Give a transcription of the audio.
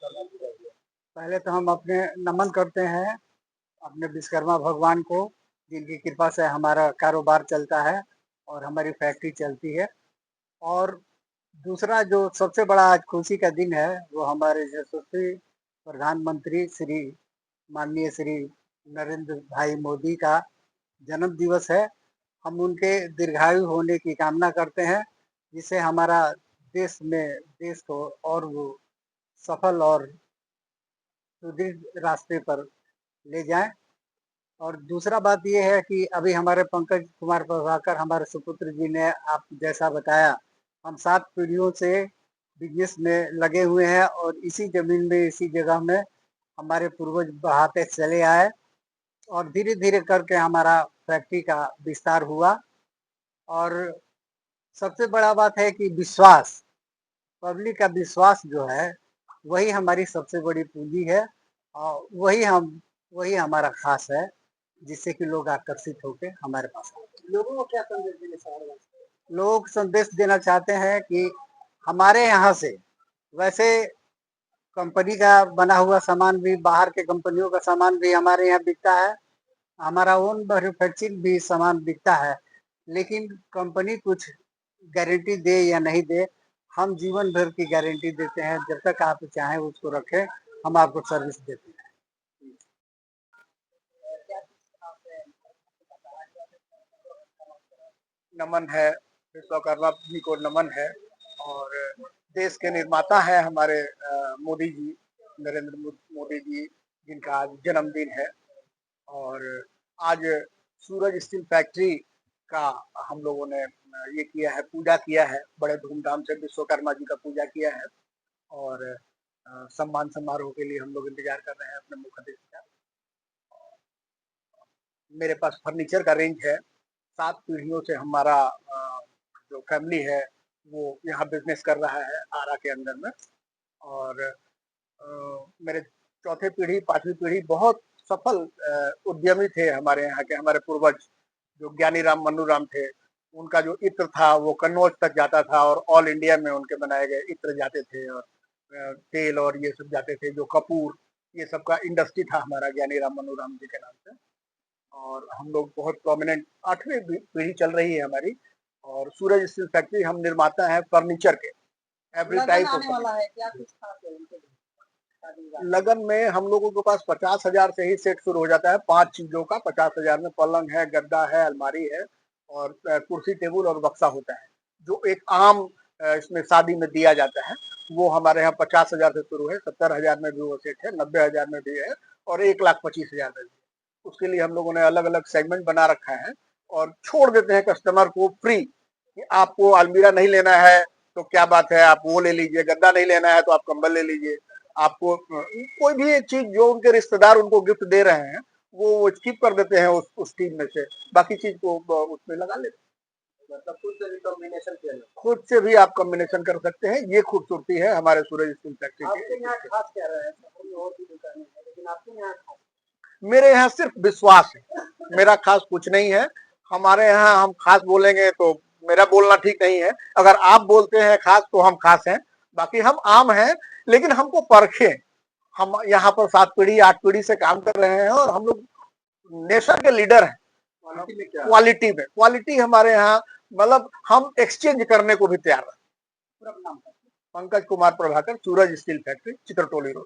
पहले तो हम अपने नमन करते हैं अपने विश्वकर्मा भगवान को, जिनकी कृपा से हमारा कारोबार चलता है और हमारी फैक्ट्री चलती है। और दूसरा जो सबसे बड़ा आज खुशी का दिन है, वो हमारे यशस्वी प्रधानमंत्री श्री माननीय श्री नरेंद्र भाई मोदी का जन्म दिवस है। हम उनके दीर्घायु होने की कामना करते हैं, जिससे हमारा देश को और वो सफल और सुदृढ़ रास्ते पर ले जाएं। और दूसरा बात ये है कि अभी हमारे पंकज कुमार प्रभाकर हमारे सुपुत्र जी ने आप जैसा बताया, हम 7 पीढ़ियों से बिजनेस में लगे हुए हैं और इसी जमीन में इसी जगह में हमारे पूर्वज बढ़ाते चले आए और धीरे धीरे करके हमारा फैक्ट्री का विस्तार हुआ। और सबसे बड़ा बात है कि विश्वास, पब्लिक का विश्वास जो है वही हमारी सबसे बड़ी पूंजी है और वही हमारा खास है, जिससे कि लोग आकर्षित होकर हमारे पास आते हैं। लोगों को क्या संदेश देना चाह रहे हैं? लोगों को संदेश देना चाहते हैं कि हमारे यहाँ से वैसे कंपनी का बना हुआ सामान भी, बाहर के कंपनियों का सामान भी हमारे यहाँ बिकता है, हमारा ओन मैन्युफैक्चरिंग भी सामान बिकता है। लेकिन कंपनी कुछ गारंटी दे या नहीं दे, हम जीवन भर की गारंटी देते हैं। जब तक आप चाहें उसको रखें, हम आपको सर्विस देते हैं। नमन है, विश्वकर्मा जी को नमन है। और देश के निर्माता है हमारे मोदी जी, नरेंद्र मोदी जी, जिनका आज जन्मदिन है। और आज सूरज स्टील फैक्ट्री का हम लोगों ने ये किया है, पूजा किया है, बड़े धूमधाम से विश्वकर्मा जी का पूजा किया है। और सम्मान समारोह के लिए हम लोग इंतजार कर रहे हैं अपने मुख्य अतिथि का। मेरे पास फर्नीचर का रेंज है। 7 पीढ़ियों से हमारा जो फैमिली है वो यहाँ बिजनेस कर रहा है आरा के अंदर में। और मेरे चौथे पीढ़ी 5वीं पीढ़ी बहुत सफल उद्यमी थे हमारे यहाँ के। हमारे पूर्वज जो ज्ञानी राम मन्नू राम थे, उनका जो इत्र था वो कन्नौज तक जाता था और ऑल इंडिया में उनके बनाए गए इत्र जाते थे। और तेल और ये सब जाते थे, जो कपूर, ये सब का इंडस्ट्री था हमारा ज्ञानी राम मन्नू राम जी के नाम से। और हम लोग बहुत प्रोमिनेंट 8वीं पीढ़ी चल रही है हमारी। और सूरज स्टील फैक्ट्री हम निर्माता है फर्नीचर के, एवरी टाइप ऑफ। लगन में हम लोगों के पास 50,000 से ही सेट शुरू हो जाता है। 5 चीजों का 50,000 में पलंग है, गद्दा है, अलमारी है और कुर्सी टेबल और बक्सा होता है, जो एक आम इसमें शादी में दिया जाता है। वो हमारे यहाँ 50,000 से शुरू है, 70,000 में भी वो सेट है, 90,000 में भी है और 1,25,000 में भी। उसके लिए हम लोगों ने अलग अलग सेगमेंट बना रखा है और छोड़ देते हैं कस्टमर को फ्री कि आपको अलमीरा नहीं लेना है तो क्या बात है, आप वो ले लीजिए, गद्दा नहीं लेना है तो आप कंबल ले लीजिए। आपको कोई भी एक चीज जो उनके रिश्तेदार उनको गिफ्ट दे रहे हैं वो स्किप कर देते हैं उस टीम में से, बाकी चीज को उसमें लगा लेते हैं। मतलब खुद से भी आप कॉम्बिनेशन कर सकते हैं। ये खूबसूरती है हमारे सूरज स्टील फैक्ट्री आपके यहाँ खास क्या रहा है? और भी दुकानें हैं, लेकिन आपके यहाँ खास? मेरे यहाँ सिर्फ विश्वास है, मेरा खास कुछ नहीं है। हमारे यहाँ हम खास बोलेंगे तो मेरा बोलना ठीक नहीं है। अगर आप बोलते हैं खास तो हम खास हैं, बाकी हम आम हैं। लेकिन हमको परखे, हम यहाँ पर 7 पीढ़ी 8 पीढ़ी से काम कर रहे हैं और हम लोग नेशन के लीडर हैं क्वालिटी हमारे यहाँ, मतलब हम एक्सचेंज करने को भी तैयार हैं। पंकज कुमार प्रभाकर, सूरज स्टील फैक्ट्री, चित्रटोली रोड।